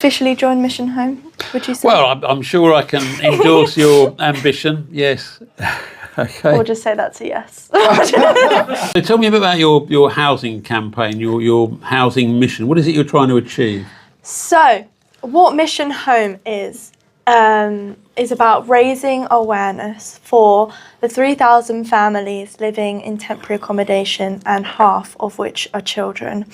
officially join Mission Home, would you say? Well, I'm sure I can endorse your ambition, yes. Okay. Or just say that's a yes. So tell me a bit about your housing campaign, your housing mission. What is it you're trying to achieve? So, what Mission Home is about raising awareness for the 3,000 families living in temporary accommodation, and half of which are children.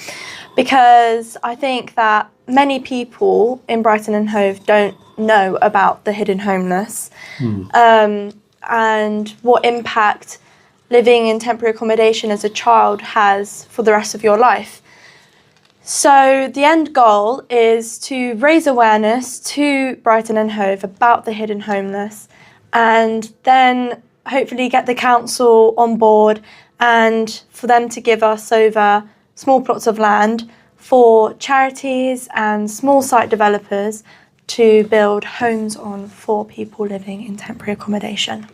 Because I think that many people in Brighton and Hove don't know about the hidden homeless, and what impact living in temporary accommodation as a child has for the rest of your life. So the end goal is to raise awareness to Brighton and Hove about the hidden homeless, and then hopefully get the council on board and for them to give us over small plots of land for charities and small site developers to build homes on for people living in temporary accommodation.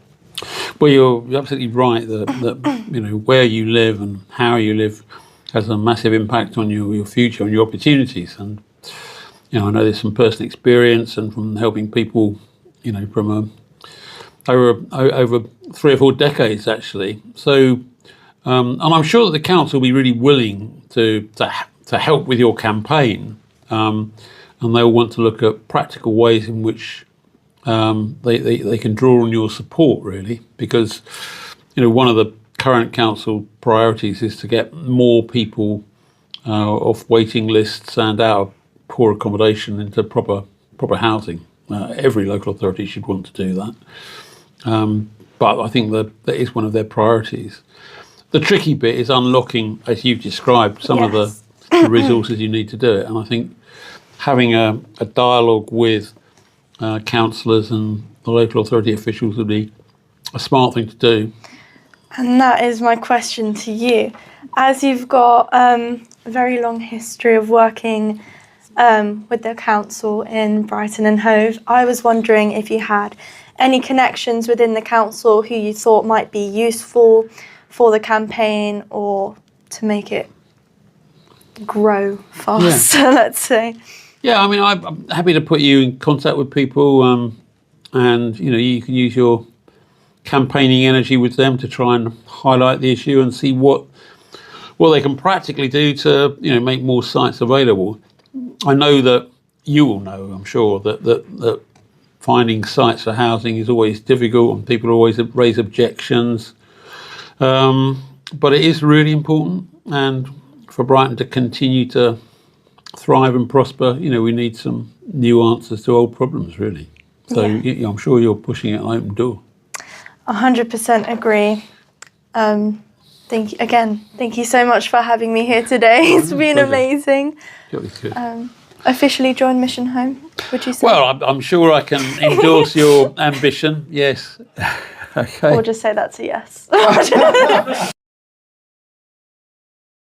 Well, you're absolutely right that you know, where you live and how you live has a massive impact on your future and your opportunities. And you know, I know there's some personal experience and from helping people, you know, from over 3 or 4 decades actually. So, and I'm sure that the council will be really willing to help with your campaign, and they'll want to look at practical ways in which they can draw on your support, really, because you know, one of the current council priorities is to get more people off waiting lists and out of poor accommodation into proper housing. Every local authority should want to do that, but I think that is one of their priorities. The tricky bit is unlocking, as you've described, some of the resources you need to do it, and I think having a dialogue with councillors and the local authority officials would be a smart thing to do. And that is my question to you. As you've got a very long history of working with the council in Brighton and Hove, I was wondering if you had any connections within the council who you thought might be useful for the campaign or to make it grow faster, let's say. Yeah, I mean, I'm happy to put you in contact with people, and you know, you can use your campaigning energy with them to try and highlight the issue and see what they can practically do to, you know, make more sites available. I know that you will know, I'm sure, that finding sites for housing is always difficult and people always raise objections, but it is really important, and for Brighton to continue to thrive and prosper, you know, we need some new answers to old problems, really. So I'm sure you're pushing it an open door. 100% agree. Thank you so much for having me here today. It's been amazing. Officially join Mission Home, would you say? Well, I'm sure I can endorse your ambition, yes. Okay. Or just say that's a yes.